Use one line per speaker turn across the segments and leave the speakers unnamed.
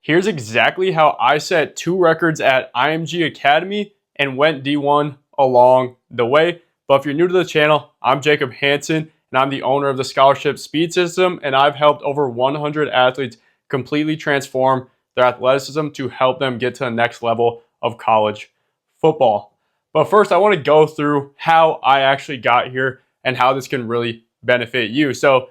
Here's exactly how I set 2 records at IMG Academy and went D1 along the way. But if you're new to the channel, I'm Jacob Hanson, and I'm the owner of the Scholarship Speed System, and I've helped over 100 athletes completely transform their athleticism to help them get to the next level of college football. But first, I want to go through how I actually got here and how this can really benefit you. So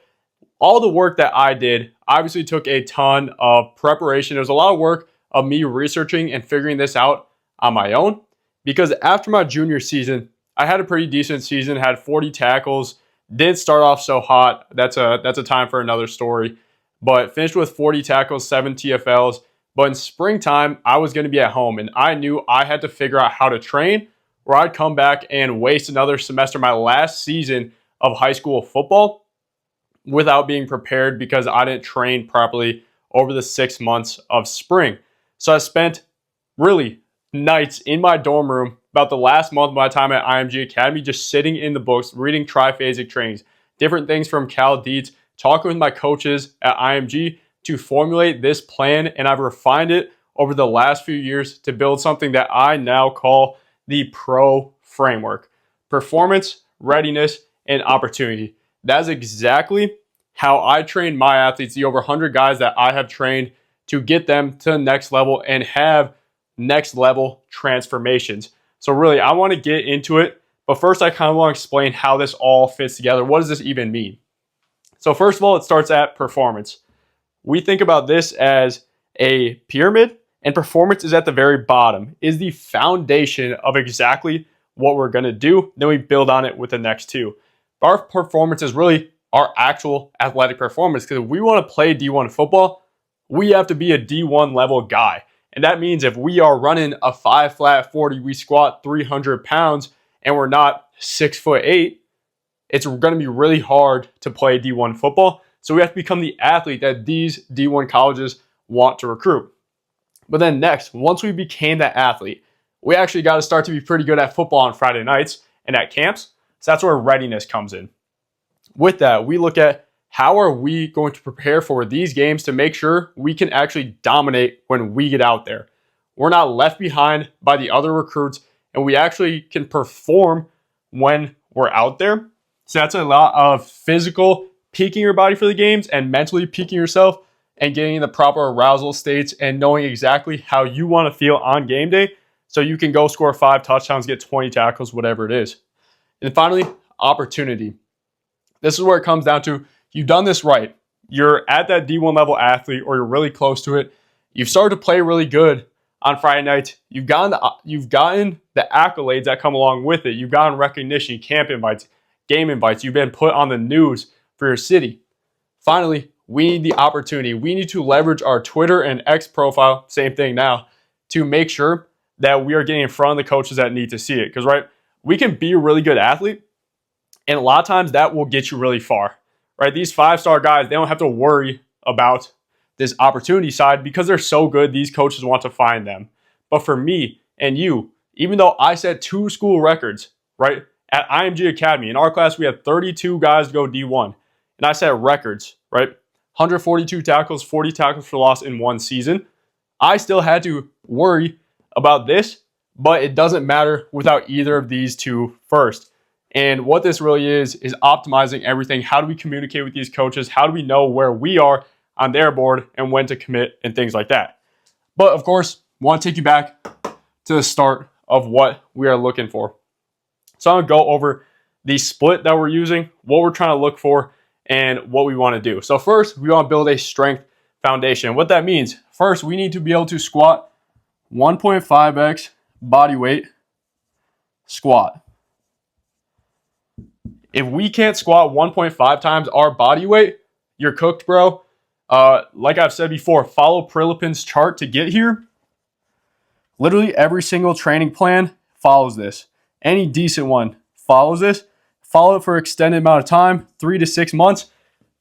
all the work that I did obviously took a ton of preparation. It was a lot of work of me researching and figuring this out on my own, because after my junior season, I had a pretty decent season, had 40 tackles, didn't start off so hot. That's a time for another story, but finished with 40 tackles, 7 TFLs. But in springtime, I was going to be at home, and I knew I had to figure out how to train, or I'd come back and waste another semester, my last season of high school football, without being prepared because I didn't train properly over the 6 months of spring. So I spent really nights in my dorm room about the last month of my time at IMG Academy, just sitting in the books, reading triphasic trainings, different things from Cal Dietz, talking with my coaches at IMG to formulate this plan. And I've refined it over the last few years to build something that I now call the PRO framework: performance, readiness, and opportunity. That's exactly how I train my athletes, the over 100 guys that I have trained, to get them to the next level and have next level transformations. So really, I want to get into it, but first I kind of want to explain how this all fits together. What does this even mean? So first of all, it starts at performance. We think about this as a pyramid, and performance is at the very bottom, is the foundation of exactly what we're going to do. Then we build on it with the next two. Our performance is really our actual athletic performance, because if we want to play D1 football, we have to be a D1 level guy. And that means if we are running a 5 flat 40, we squat 300 pounds, and we're not 6'8", it's going to be really hard to play D1 football. So we have to become the athlete that these D1 colleges want to recruit. But then next, once we became that athlete, we actually got to start to be pretty good at football on Friday nights and at camps. So that's where readiness comes in. With that, we look at how are we going to prepare for these games to make sure we can actually dominate when we get out there. We're not left behind by the other recruits, and we actually can perform when we're out there. So that's a lot of physical peaking your body for the games and mentally peaking yourself and getting in the proper arousal states and knowing exactly how you want to feel on game day so you can go score 5 touchdowns, get 20 tackles, whatever it is. And finally, opportunity. This is where it comes down to, you've done this right. You're at that D1 level athlete, or you're really close to it. You've started to play really good on Friday nights. You've gotten the accolades that come along with it. You've gotten recognition, camp invites, game invites. You've been put on the news for your city. Finally, we need the opportunity. We need to leverage our Twitter and X profile, same thing now, to make sure that we are getting in front of the coaches that need to see it. Because, right, we can be a really good athlete, and a lot of times that will get you really far, right? These 5-star guys, they don't have to worry about this opportunity side because they're so good, these coaches want to find them. But for me and you, even though I set 2 school records, right, at IMG Academy, in our class, we had 32 guys go D1, and I set records, right? 142 tackles, 40 tackles for loss in one season. I still had to worry about this, but it doesn't matter without either of these two first. And what this really is optimizing everything. How do we communicate with these coaches? How do we know where we are on their board and when to commit and things like that? But of course, I want to take you back to the start of what we are looking for. So I'm going to go over the split that we're using, what we're trying to look for, and what we want to do. So first, we want to build a strength foundation. What that means, first, we need to be able to squat 1.5x body weight squat. If we can't squat 1.5 times our body weight, you're cooked, bro. Like I've said before, follow Prilipin's chart to get here. Literally every single training plan follows this. Any decent one follows this. Follow it for an extended amount of time, 3 to 6 months.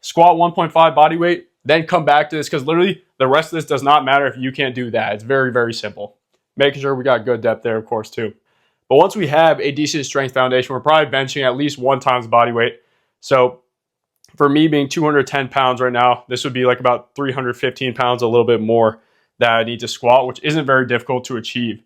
Squat 1.5 body weight, then come back to this, because literally the rest of this does not matter if you can't do that. It's very, very simple. Making sure we got good depth there, of course, too. But once we have a decent strength foundation, we're probably benching at least 1 times body weight. So for me being 210 pounds right now, this would be like about 315 pounds, a little bit more that I need to squat, which isn't very difficult to achieve.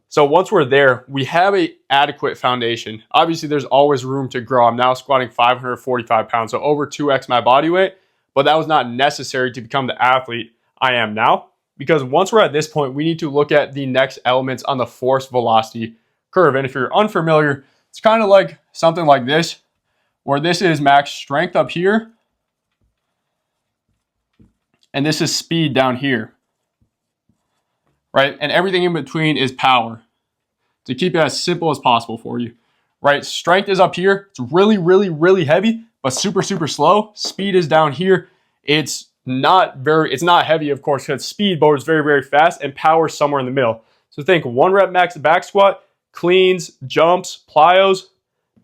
So once we're there, we have an adequate foundation. Obviously, there's always room to grow. I'm now squatting 545 pounds, so over 2x my body weight, but that was not necessary to become the athlete I am now, because once we're at this point, we need to look at the next elements on the force velocity curve. And if you're unfamiliar, it's kind of like something like this, where this is max strength up here, and this is speed down here, right? And everything in between is power, to keep it as simple as possible for you, right? Strength is up here. It's really, really, really heavy, but super, super slow. Speed is down here. It's not heavy, of course, because it's speed, but it's very, very fast, and power somewhere in the middle. So think 1 rep max back squat, cleans, jumps, plyos,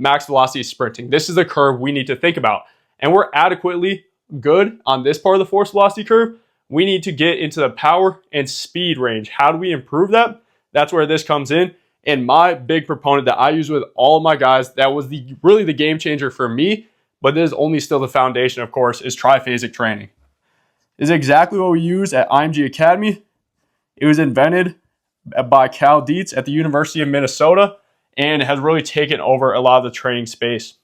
max velocity sprinting. This is the curve we need to think about. And we're adequately good on this part of the force velocity curve. We need to get into the power and speed range. How do we improve that? That's where this comes in. And my big proponent that I use with all of my guys, that was really the game changer for me, but this is only still the foundation, of course, is triphasic training. This is exactly what we use at IMG Academy. It was invented by Cal Dietz at the University of Minnesota, and has really taken over a lot of the training space.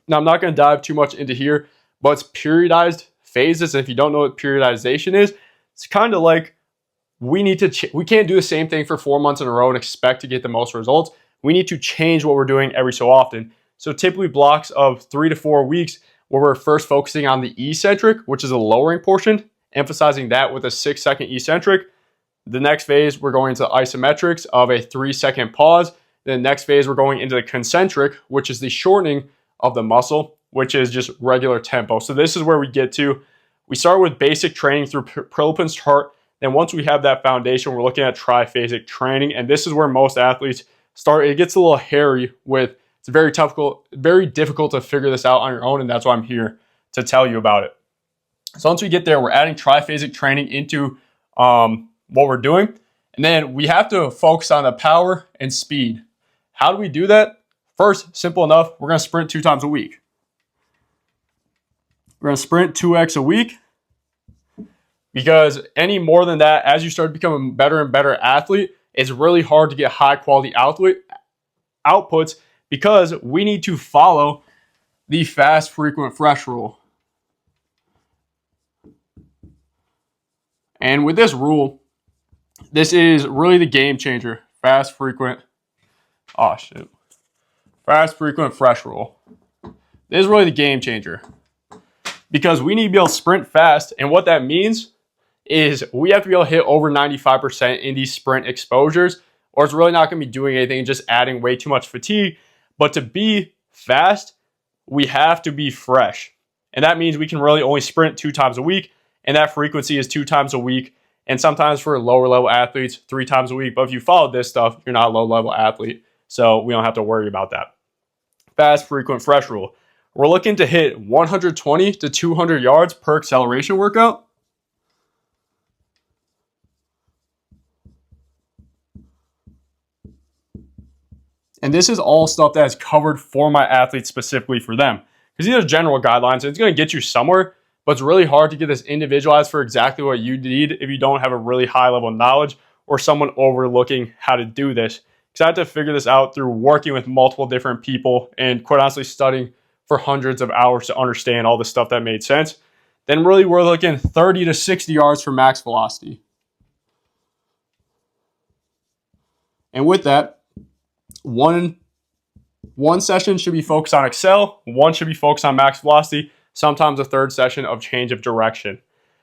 Now, I'm not going to dive too much into here, but it's periodized phases. If you don't know what periodization is, it's kind of like we can't do the same thing for 4 months in a row and expect to get the most results. We need to change what we're doing every so often. So typically blocks of 3 to 4 weeks where we're first focusing on the eccentric, which is a lowering portion, emphasizing that with a 6-second eccentric. The next phase, we're going into isometrics of a 3-second pause. Then the next phase, we're going into the concentric, which is the shortening of the muscle, which is just regular tempo. So this is where we get to. We start with basic training through Prilepin's chart. Then once we have that foundation, we're looking at triphasic training. And this is where most athletes start. It gets a little hairy with, it's very difficult to figure this out on your own. And that's why I'm here to tell you about it. So once we get there, we're adding triphasic training into what we're doing. And then we have to focus on the power and speed. How do we do that? First, simple enough, we're going to sprint 2 times a week. We're going to sprint 2x a week, because any more than that, as you start to become a better and better athlete, it's really hard to get high quality outputs, because we need to follow the fast, frequent, fresh rule. And with this rule, this is really the game changer. Fast, frequent, fresh rule. This is really the game changer, because we need to be able to sprint fast. And what that means is we have to be able to hit over 95% in these sprint exposures, or it's really not going to be doing anything and just adding way too much fatigue. But to be fast, we have to be fresh. And that means we can really only sprint 2 times a week. And that frequency is 2 times a week. And sometimes for lower level athletes, 3 times a week. But if you follow this stuff, you're not a low level athlete. So we don't have to worry about that. Fast, frequent, fresh rule. We're looking to hit 120 to 200 yards per acceleration workout. And this is all stuff that is covered for my athletes specifically for them. Because these are general guidelines, and it's going to get you somewhere, but it's really hard to get this individualized for exactly what you need if you don't have a really high level of knowledge or someone overlooking how to do this. Because I had to figure this out through working with multiple different people and quite honestly studying for hundreds of hours to understand all the stuff that made sense. Then really we're looking 30 to 60 yards for max velocity. And with that, one session should be focused on accel, one should be focused on max velocity, sometimes a third session of change of direction.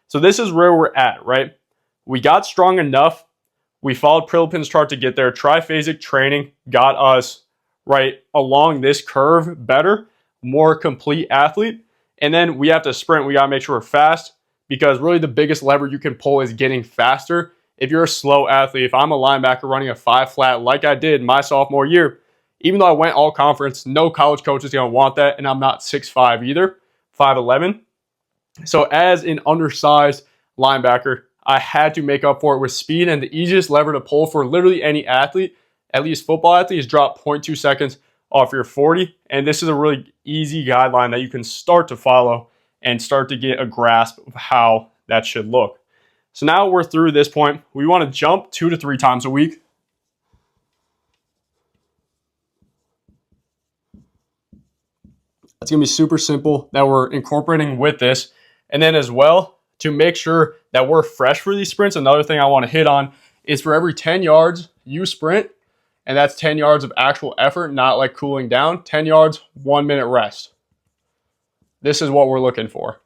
So this is where we're at, right? We got strong enough. We followed Prilepin's chart to get there. Triphasic training got us right along this curve better, more complete athlete. And then we have to sprint. We got to make sure we're fast, because really the biggest lever you can pull is getting faster. If you're a slow athlete, if I'm a linebacker running a 5 flat like I did my sophomore year, even though I went all conference, no college coach is going to want that. And I'm not 6'5" either, 5'11". So as an undersized linebacker, I had to make up for it with speed, and the easiest lever to pull for literally any athlete, at least football athlete, is drop 0.2 seconds off your 40. And this is a really easy guideline that you can start to follow and start to get a grasp of how that should look. So now we're through this point. We want to jump 2 to 3 times a week. It's going to be super simple that we're incorporating with this. And then as well, to make sure that we're fresh for these sprints, another thing I want to hit on is for every 10 yards you sprint, and that's 10 yards of actual effort, not like cooling down, 10 yards, 1 minute rest. This is what we're looking for.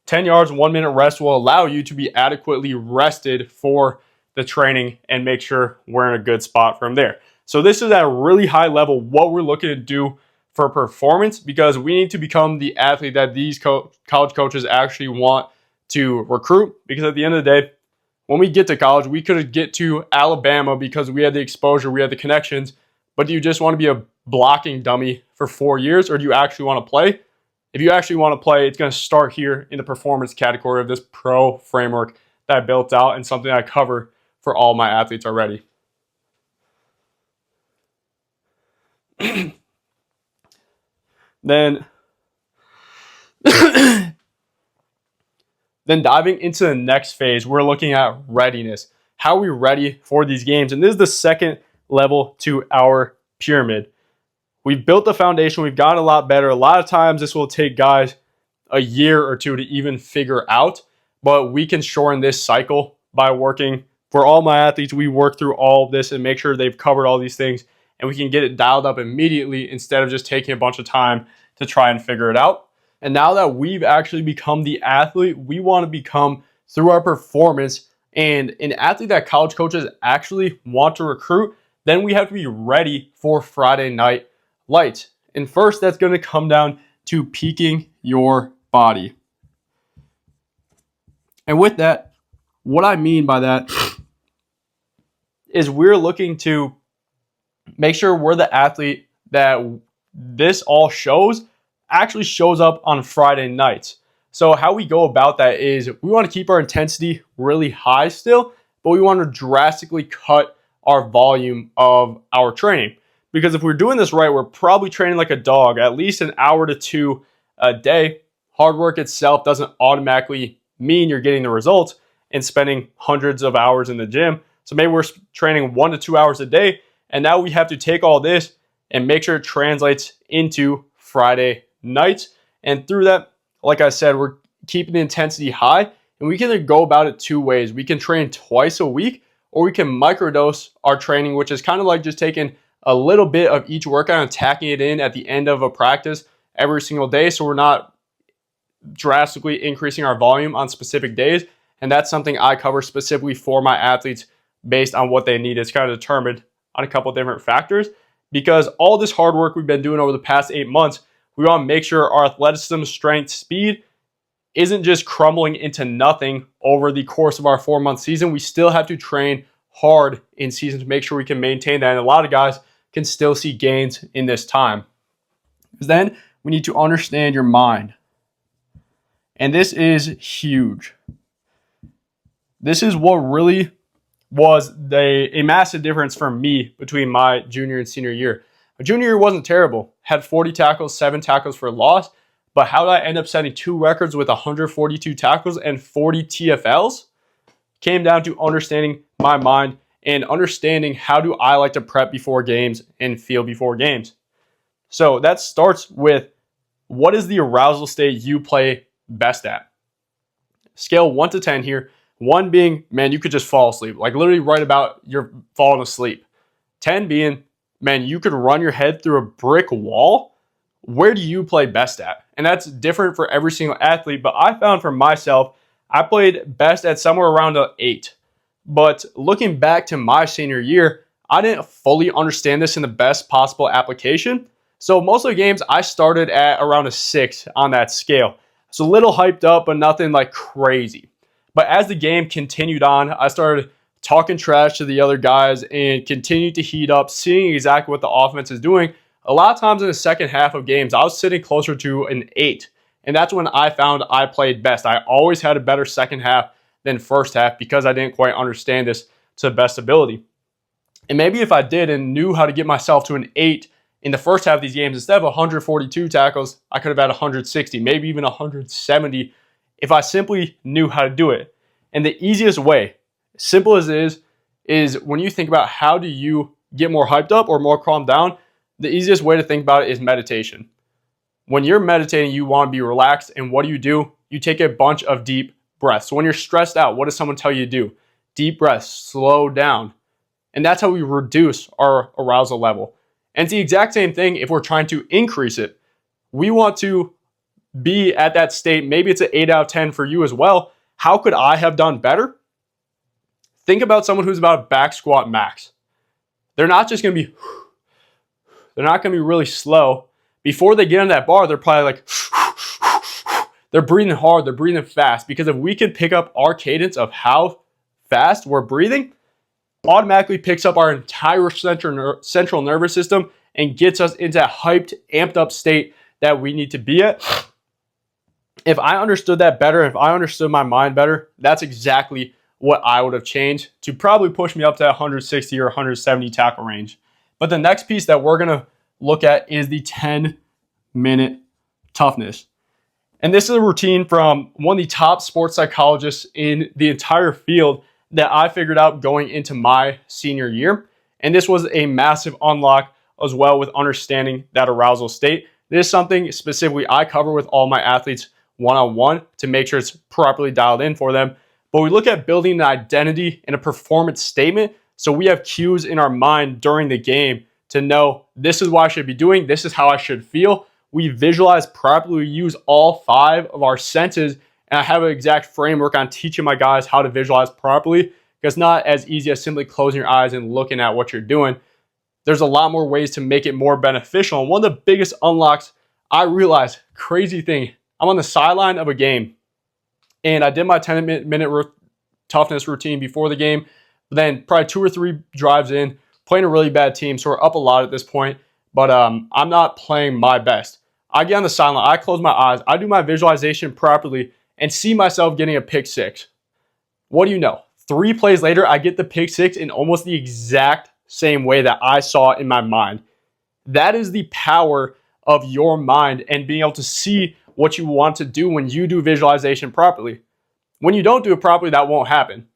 10 yards, 1 minute rest will allow you to be adequately rested for the training and make sure we're in a good spot from there. So this is at a really high level what we're looking to do for performance, because we need to become the athlete that these college coaches actually want to recruit. Because at the end of the day, when we get to college, we could get to Alabama because we had the exposure, we had the connections, but do you just want to be a blocking dummy for 4 years, or do you actually want to play? If you actually want to play, it's going to start here in the performance category of this pro framework that I built out and something I cover for all my athletes already. Then diving into the next phase, we're looking at readiness. How are we ready for these games? And this is the second level to our pyramid. We've built the foundation. We've gotten a lot better. A lot of times this will take guys a year or two to even figure out, but we can shorten this cycle by working. For all my athletes, we work through all of this and make sure they've covered all these things, and we can get it dialed up immediately instead of just taking a bunch of time to try and figure it out. And now that we've actually become the athlete we want to become through our performance, and an athlete that college coaches actually want to recruit, then we have to be ready for Friday night lights. And first, that's going to come down to peaking your body. And with that, what I mean by that is we're looking to make sure we're the athlete that this all actually shows up on Friday nights. So how we go about that is we want to keep our intensity really high still, but we want to drastically cut our volume of our training. Because if we're doing this right, we're probably training like a dog, at least an hour to 2 a day. Hard work itself doesn't automatically mean you're getting the results and spending hundreds of hours in the gym. So maybe we're training 1 to 2 hours a day, and now we have to take all this and make sure it translates into Friday nights. And through that, like I said, we're keeping the intensity high, and we can either go about it 2 ways. We can train twice a week, or we can microdose our training, which is kind of like just taking a little bit of each workout and tacking it in at the end of a practice every single day, so we're not drastically increasing our volume on specific days. And that's something I cover specifically for my athletes based on what they need. It's kind of determined on a couple different factors, because all this hard work we've been doing over the past 8 months, we want to make sure our athleticism, strength, speed isn't just crumbling into nothing over the course of our 4-month season. We still have to train hard in season to make sure we can maintain that. And a lot of guys can still see gains in this time. Then we need to understand your mind. And this is huge. This is what really was a massive difference for me between my junior and senior year. My junior year wasn't terrible. Had 40 tackles, 7 tackles for loss. But how did I end up setting 2 records with 142 tackles and 40 TFLs? Came down to understanding my mind and understanding how do I like to prep before games and feel before games. So that starts with, what is the arousal state you play best at? Scale 1 to 10 here. 1 being, man, you could just fall asleep. Like literally right about you're falling asleep. 10 being, man, you could run your head through a brick wall. Where do you play best at? And that's different for every single athlete. But I found for myself, I played best at somewhere around an 8. But looking back to my senior year, I didn't fully understand this in the best possible application. So most of the games, I started at around a 6 on that scale. It's a little hyped up, but nothing like crazy. But as the game continued on, I started talking trash to the other guys and continued to heat up, seeing exactly what the offense is doing. A lot of times in the second half of games, I was sitting closer to an 8. And that's when I found I played best. I always had a better second half than first half because I didn't quite understand this to the best ability. And maybe if I did and knew how to get myself to an 8 in the first half of these games, instead of 142 tackles, I could have had 160, maybe even 170 if I simply knew how to do it. And the easiest way, simple as it is when you think about how do you get more hyped up or more calmed down, the easiest way to think about it is meditation. When you're meditating, you want to be relaxed. And what do? You take a bunch of deep breaths. So when you're stressed out, what does someone tell you to do? Deep breaths, slow down. And that's how we reduce our arousal level. And it's the exact same thing if we're trying to increase it. We want to be at that state. Maybe it's an 8 out of 10 for you as well. How could I have done better? Think about someone who's about a back squat max. They're not going to be really slow. Before they get on that bar, they're probably like, they're breathing hard, they're breathing fast. Because if we can pick up our cadence of how fast we're breathing, automatically picks up our entire central nervous system and gets us into that hyped, amped up state that we need to be at. If I understood that better, if I understood my mind better, that's exactly what I would have changed to probably push me up to that 160 or 170 tackle range. But the next piece that we're going to look at is the 10-minute toughness. And this is a routine from one of the top sports psychologists in the entire field that I figured out going into my senior year. And this was a massive unlock as well with understanding that arousal state. This is something specifically I cover with all my athletes one-on-one to make sure it's properly dialed in for them. But we look at building an identity and a performance statement so we have cues in our mind during the game to know this is what I should be doing, this is how I should feel. We visualize properly, we use all 5 of our senses, and I have an exact framework on teaching my guys how to visualize properly because it's not as easy as simply closing your eyes and looking at what you're doing. There's a lot more ways to make it more beneficial. And one of the biggest unlocks I realized, crazy thing, I'm on the sideline of a game and I did my 10-minute toughness routine before the game. But then probably 2 or 3 drives in, playing a really bad team. So we're up a lot at this point, but I'm not playing my best. I get on the sideline, I close my eyes, I do my visualization properly and see myself getting a pick 6. What do you know? 3 plays later, I get the pick 6 in almost the exact same way that I saw it in my mind. That is the power of your mind and being able to see what you want to do when you do visualization properly. When you don't do it properly, that won't happen.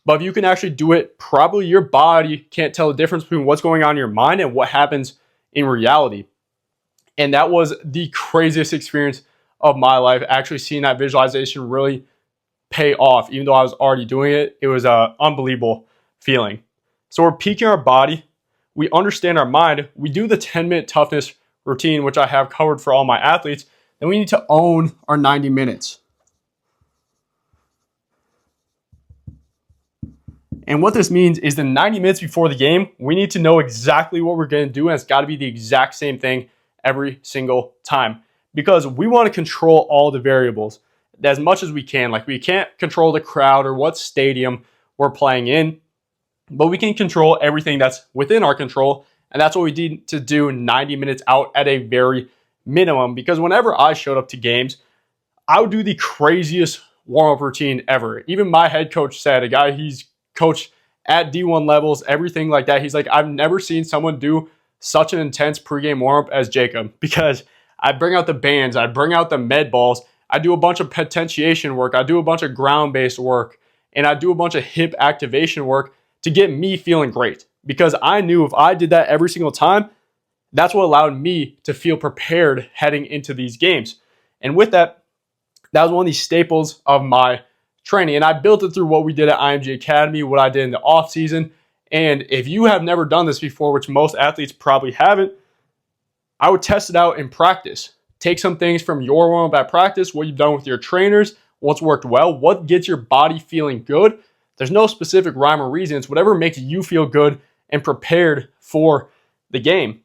But if you can actually do it properly, your body can't tell the difference between what's going on in your mind and what happens in reality. And that was the craziest experience of my life, actually seeing that visualization really pay off. Even though I was already doing it, it was an unbelievable feeling. So we're peaking our body. We understand our mind. We do the 10-minute toughness routine, which I have covered for all my athletes. Then we need to own our 90 minutes. And what this means is the 90 minutes before the game, we need to know exactly what we're going to do. And it's got to be the exact same thing every single time. Because we want to control all the variables as much as we can. Like we can't control the crowd or what stadium we're playing in. But we can control everything that's within our control. And that's what we need to do 90 minutes out at a very minimum. Because whenever I showed up to games, I would do the craziest warm-up routine ever. Even my head coach said, a guy he's coached at D1 levels, everything like that. He's like, I've never seen someone do such an intense pregame warm-up as Jacob, because I bring out the bands, I bring out the med balls, I do a bunch of potentiation work, I do a bunch of ground-based work, and I do a bunch of hip activation work to get me feeling great. Because I knew if I did that every single time, that's what allowed me to feel prepared heading into these games. And with that, that was one of the staples of my training. And I built it through what we did at IMG Academy, what I did in the off season. And if you have never done this before, which most athletes probably haven't, I would test it out in practice. Take some things from your warm-up at practice, what you've done with your trainers, what's worked well, what gets your body feeling good. There's no specific rhyme or reason. It's whatever makes you feel good and prepared for the game.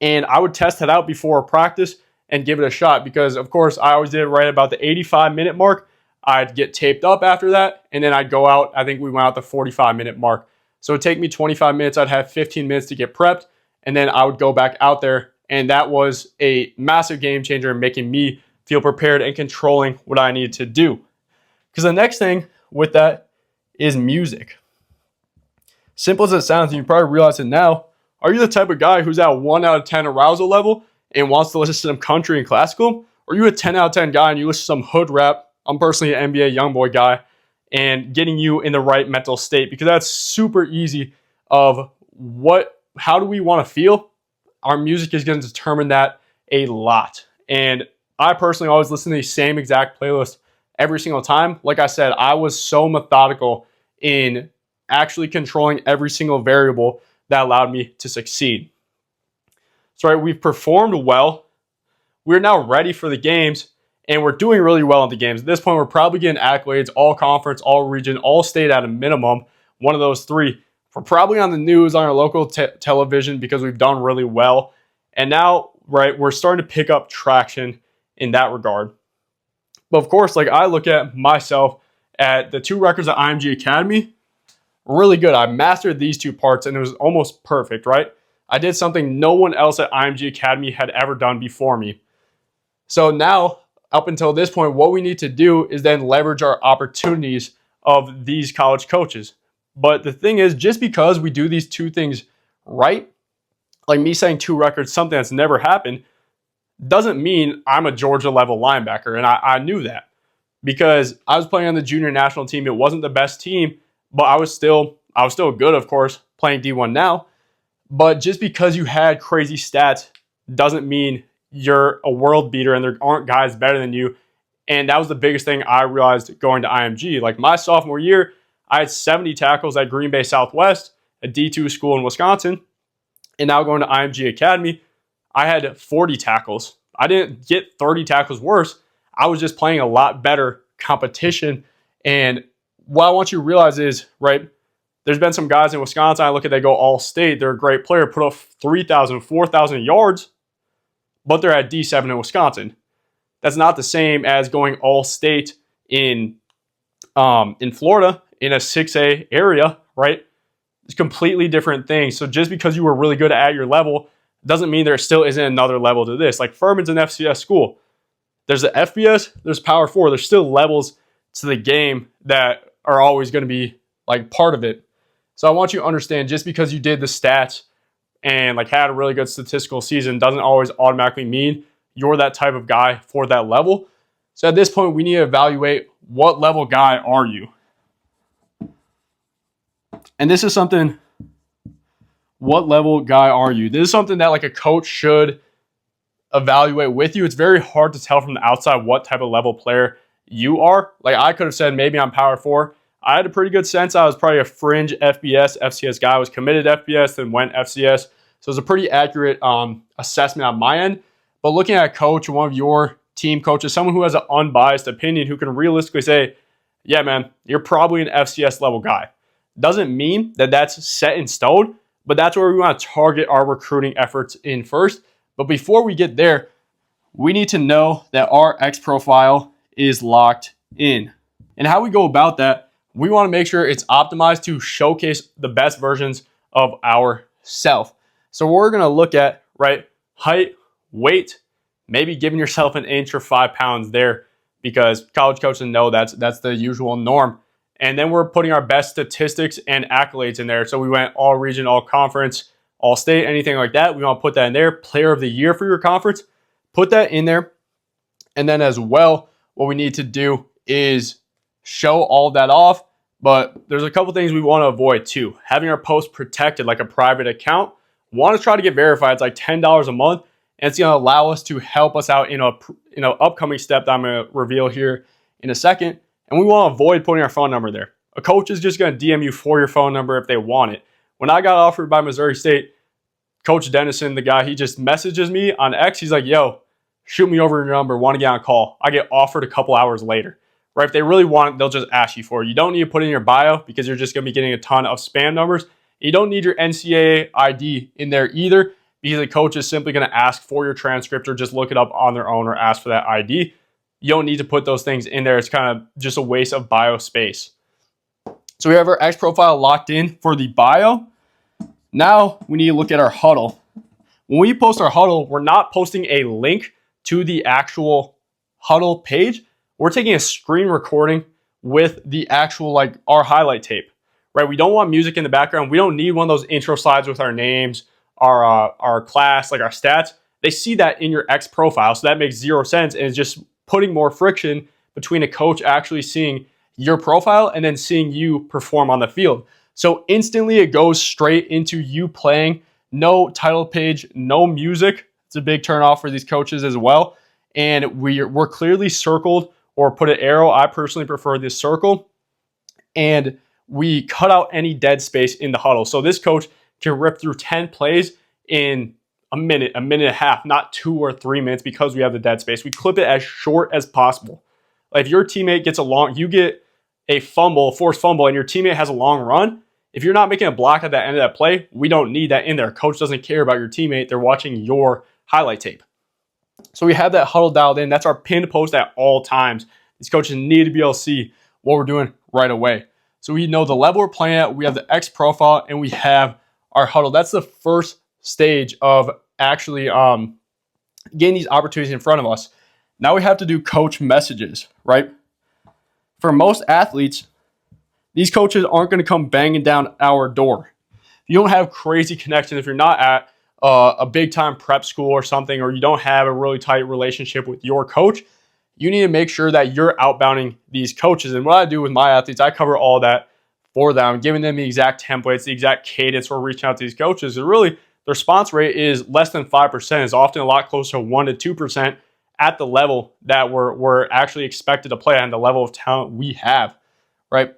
And I would test it out before practice and give it a shot, because of course I always did it right about the 85-minute mark. I'd get taped up after that, and then I'd go out. I think we went out the 45-minute mark. So it'd take me 25 minutes. I'd have 15 minutes to get prepped, and then I would go back out there. And that was a massive game changer in making me feel prepared and controlling what I needed to do. Because the next thing with that is music. Simple as it sounds, and you probably realize it now, are you the type of guy who's at 1 out of 10 arousal level and wants to listen to some country and classical? Or are you a 10 out of 10 guy and you listen to some hood rap I'm personally an NBA YoungBoy guy, and getting you in the right mental state, because that's super easy of how do we want to feel? Our music is going to determine that a lot. And I personally always listen to the same exact playlist every single time. Like I said, I was so methodical in actually controlling every single variable that allowed me to succeed. So, right, we've performed well. We're now ready for the games, and we're doing really well in the games. At this point, we're probably getting accolades, all conference, all region, all state at a minimum, one of those three. We're probably on the news, on our local television, because we've done really well. And now, right, we're starting to pick up traction in that regard. But of course, like, I look at myself at the 2 records at IMG Academy, really good. I mastered these 2 parts, and it was almost perfect, right? I did something no one else at IMG Academy had ever done before me. So now, up until this point, what we need to do is then leverage our opportunities of these college coaches. But the thing is, just because we do these 2 things right, like me saying 2 records, something that's never happened, doesn't mean I'm a Georgia level linebacker. And I knew that, because I was playing on the junior national team. It wasn't the best team, but I was still good, of course, playing D1 now. But just because you had crazy stats doesn't mean you're a world beater and there aren't guys better than you. And that was the biggest thing I realized going to IMG. Like, my sophomore year, I had 70 tackles at Green Bay Southwest, a D2 school in Wisconsin. And now going to IMG Academy, I had 40 tackles. I didn't get 30 tackles worse. I was just playing a lot better competition. And what I want you to realize is, right, there's been some guys in Wisconsin, I look at, they go all state. They're a great player, put up 3,000, 4,000 yards, but they're at D7 in Wisconsin. That's not the same as going all state in Florida in a 6A area, right? It's completely different things. So just because you were really good at your level doesn't mean there still isn't another level to this. Like, Furman's an FCS school. There's the FBS, there's Power 4. There's still levels to the game that are always going to be like part of it. So I want you to understand, just because you did the stats and like had a really good statistical season doesn't always automatically mean you're that type of guy for that level. So at this point, we need to evaluate, what level guy are you? And this is something, what level guy are you? This is something that like a coach should evaluate with you. It's very hard to tell from the outside what type of level player you are. Like, I could have said maybe I'm Power 4. I had a pretty good sense. I was probably a fringe FBS, FCS guy. I was committed FBS, then went FCS. So it was a pretty accurate assessment on my end. But looking at a coach, one of your team coaches, someone who has an unbiased opinion, who can realistically say, yeah, man, you're probably an FCS level guy. Doesn't mean that that's set in stone, but that's where we want to target our recruiting efforts in first. But before we get there, we need to know that our X profile is locked in. And how we go about that, we want to make sure it's optimized to showcase the best versions of ourselves. So we're going to look at, right, height, weight, maybe giving yourself an inch or 5 pounds there, because college coaches know that's the usual norm. And then we're putting our best statistics and accolades in there. So we went all region, all conference, all state, anything like that. We want to put that in there. Player of the year for your conference, put that in there. And then as well, what we need to do is show all of that off. But there's a couple things we want to avoid too. Having our post protected like a private account. Want to try to get verified. It's like $10 a month. And it's going to allow us to help us out in a upcoming step that I'm going to reveal here in a second. And we want to avoid putting our phone number there. A coach is just going to DM you for your phone number if they want it. When I got offered by Missouri State, Coach Dennison, the guy, he just messages me on X. He's like, yo, shoot me over your number. Want to get on a call. I get offered a couple hours later. Right? If they really want it, they'll just ask you for it. You don't need to put in your bio, because you're just going to be getting a ton of spam numbers. You don't need your NCAA ID in there either, because the coach is simply going to ask for your transcript or just look it up on their own or ask for that ID. You don't need to put those things in there. It's kind of just a waste of bio space. So we have our X profile locked in for the bio. Now we need to look at our huddle. When we post our huddle, we're not posting a link to the actual huddle page. We're taking a screen recording with the actual, like, our highlight tape, right? We don't want music in the background. We don't need one of those intro slides with our names, our class, like our stats. They see that in your X profile. So that makes zero sense. And it's just putting more friction between a coach actually seeing your profile and then seeing you perform on the field. So instantly it goes straight into you playing. No title page, no music. It's a big turnoff for these coaches as well. And we're clearly circled or put an arrow. I personally prefer this circle. And we cut out any dead space in the huddle. So this coach can rip through 10 plays in a minute and a half, not 2 or 3 minutes because we have the dead space. We clip it as short as possible. Like if your teammate gets you get a forced fumble, and your teammate has a long run, if you're not making a block at the end of that play, we don't need that in there. Coach doesn't care about your teammate. They're watching your highlight tape. So we have that huddle dialed in. That's our pinned post at all times. These coaches need to be able to see what we're doing right away. So we know the level we're playing at, we have the X profile, and we have our huddle. That's the first stage of actually getting these opportunities in front of us. Now we have to do coach messages, right? For most athletes, these coaches aren't going to come banging down our door. If you don't have crazy connections, if you're not at a big-time prep school or something, or you don't have a really tight relationship with your coach, you need to make sure that you're outbounding these coaches. And what I do with my athletes, I cover all that for them, giving them the exact templates, the exact cadence for reaching out to these coaches. And really, the response rate is less than 5%. It's often a lot closer to 1 to 2% at the level that we're actually expected to play and the level of talent we have, right?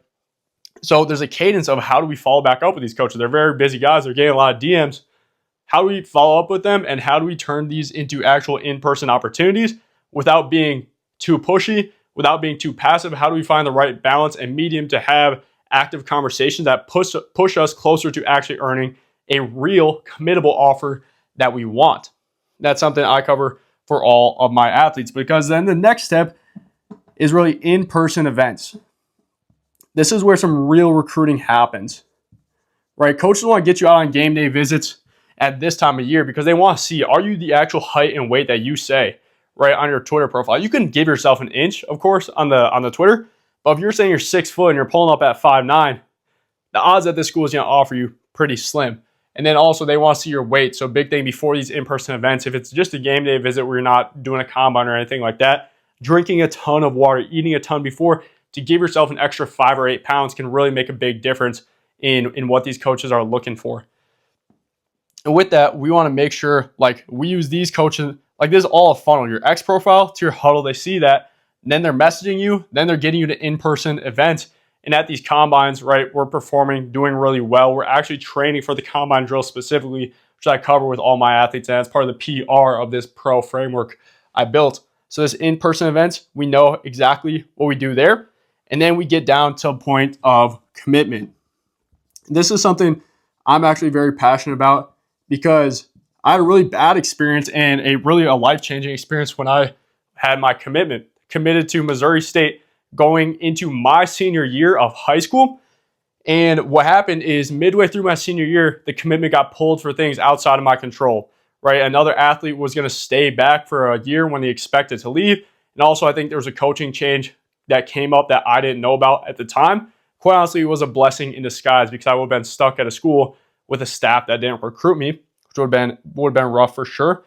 So there's a cadence of how do we follow back up with these coaches. They're very busy guys. They're getting a lot of DMs. How do we follow up with them, and how do we turn these into actual in-person opportunities without being too pushy, without being too passive? How do we find the right balance and medium to have active conversations that push us closer to actually earning a real committable offer that we want? That's something I cover for all of my athletes, because then the next step is really in-person events. This is where some real recruiting happens, right? Coaches want to get you out on game day visits at this time of year because they want to see, are you the actual height and weight that you say, right, on your Twitter profile? You can give yourself an inch, of course, on the Twitter, but if you're saying you're 6 foot and you're pulling up at 5'9", the odds that this school is going to offer you pretty slim. And then also they want to see your weight. So big thing before these in-person events, if it's just a game day visit where you're not doing a combine or anything like that, drinking a ton of water, eating a ton before to give yourself an extra 5 or 8 pounds can really make a big difference in what these coaches are looking for. And with that, we want to make sure like we use these coaches, like this is all a funnel, your X profile to your huddle. They see that, and then they're messaging you, then they're getting you to in-person events. And at these combines, right, we're performing, doing really well. We're actually training for the combine drill specifically, which I cover with all my athletes. And that's part of the PR of this pro framework I built. So this in-person events, we know exactly what we do there. And then we get down to a point of commitment. This is something I'm actually very passionate about because I had a really bad experience and a life-changing experience when I had my committed to Missouri State going into my senior year of high school. And what happened is midway through my senior year, the commitment got pulled for things outside of my control, right? Another athlete was going to stay back for a year when they expected to leave. And also I think there was a coaching change that came up that I didn't know about at the time. Quite honestly, it was a blessing in disguise because I would have been stuck at a school with a staff that didn't recruit me, which would have been rough for sure.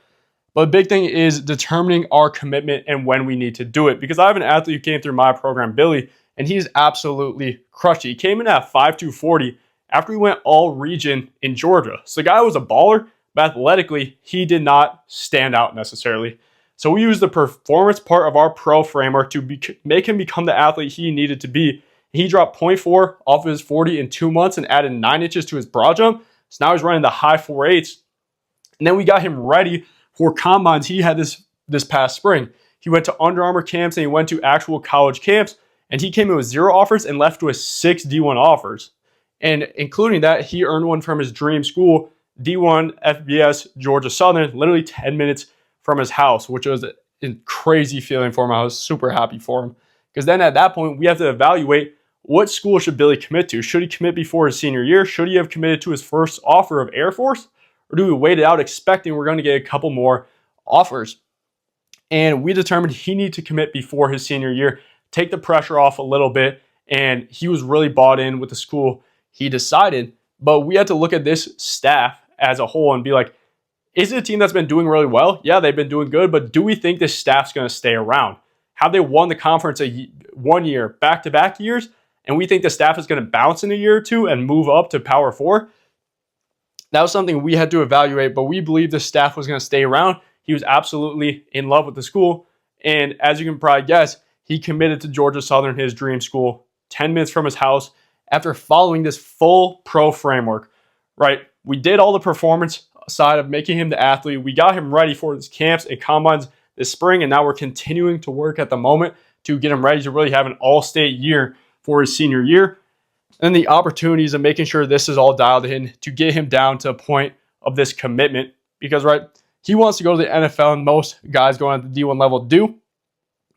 But the big thing is determining our commitment and when we need to do it. Because I have an athlete who came through my program, Billy, and he's absolutely crushed it. He came in at 5'2", 40 after he went all region in Georgia. So the guy was a baller, but athletically, he did not stand out necessarily. So we used the performance part of our pro framework to make him become the athlete he needed to be. He dropped 0.4 off of his 40 in 2 months and added 9 inches to his broad jump. So now he's running the high 4.8s. And then we got him ready for combines he had this past spring. He went to Under Armour camps and he went to actual college camps, and he came in with 0 offers and left with 6 D1 offers. And including that, he earned one from his dream school, D1 FBS Georgia Southern, literally 10 minutes from his house, which was a crazy feeling for him. I was super happy for him. Because then at that point, we have to evaluate what school should Billy commit to. Should he commit before his senior year? Should he have committed to his first offer of Air Force? Or do we wait it out expecting we're going to get a couple more offers? And we determined he needed to commit before his senior year, take the pressure off a little bit, and he was really bought in with the school he decided. But we had to look at this staff as a whole and be like, is it a team that's been doing really well? Yeah, they've been doing good, but do we think this staff's going to stay around? Have they won the conference 1 year, back-to-back years? And we think the staff is going to bounce in a year or two and move up to Power 4. That was something we had to evaluate, but we believe the staff was going to stay around. He was absolutely in love with the school. And as you can probably guess, he committed to Georgia Southern, his dream school, 10 minutes from his house, after following this full pro framework, right? We did all the performance side of making him the athlete. We got him ready for his camps and combines this spring, and now we're continuing to work at the moment to get him ready to really have an all-state year for his senior year. And the opportunities of making sure this is all dialed in to get him down to a point of this commitment. Because, right, he wants to go to the NFL, and most guys going at the D1 level do.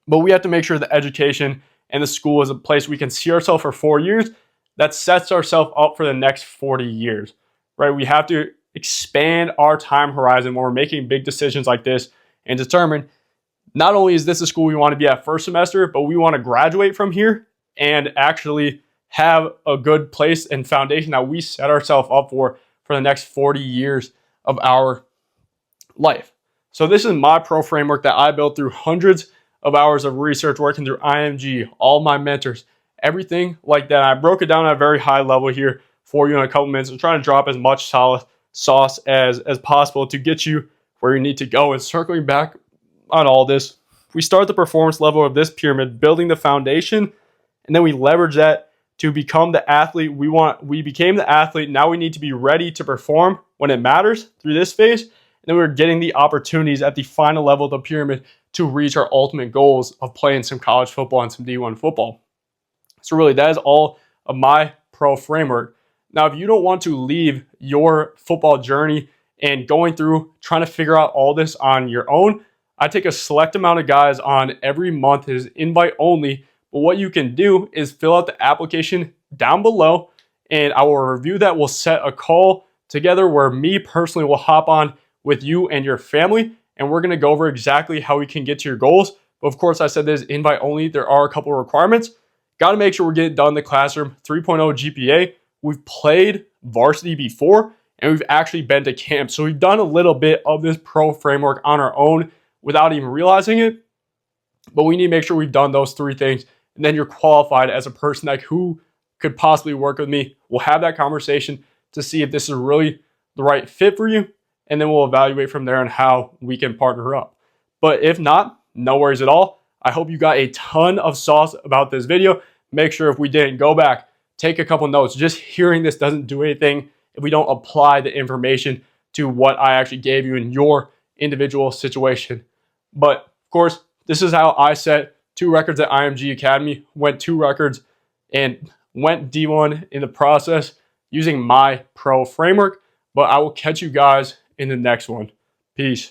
But we have to make sure the education and the school is a place we can see ourselves for 4 years that sets ourselves up for the next 40 years, right? We have to expand our time horizon when we're making big decisions like this and determine not only is this a school we want to be at first semester, but we want to graduate from here and actually have a good place and foundation that we set ourselves up for the next 40 years of our life. So this is my pro framework that I built through hundreds of hours of research, working through IMG, all my mentors, everything like that. I broke it down at a very high level here for you in a couple minutes. I'm trying to drop as much sauce as possible to get you where you need to go. And circling back on all this, we start the performance level of this pyramid, building the foundation, and then we leverage that to become the athlete we want. We became the athlete. Now we need to be ready to perform when it matters through this phase. And then we're getting the opportunities at the final level of the pyramid to reach our ultimate goals of playing some college football and some D1 football. So really, that is all of my pro framework. Now, if you don't want to leave your football journey and going through trying to figure out all this on your own, I take a select amount of guys on every month. It is invite only. But what you can do is fill out the application down below, and I will review that. We'll set a call together where me personally will hop on with you and your family, and we're going to go over exactly how we can get to your goals. But of course, I said this is invite only. There are a couple of requirements. Got to make sure we're getting done in the classroom, 3.0 GPA. We've played varsity before, and we've actually been to camp. So we've done a little bit of this pro framework on our own without even realizing it. But we need to make sure we've done those three things, and then you're qualified as a person like who could possibly work with me. We'll have that conversation to see if this is really the right fit for you, and then we'll evaluate from there on how we can partner up. But if not, no worries at all. I hope you got a ton of sauce about this video. Make sure if we didn't, go back, take a couple notes. Just hearing this doesn't do anything if we don't apply the information to what I actually gave you in your individual situation. But of course, this is how I set 2 records at IMG Academy, went 2 records, and went D1 in the process using my pro framework. But I will catch you guys in the next one. Peace.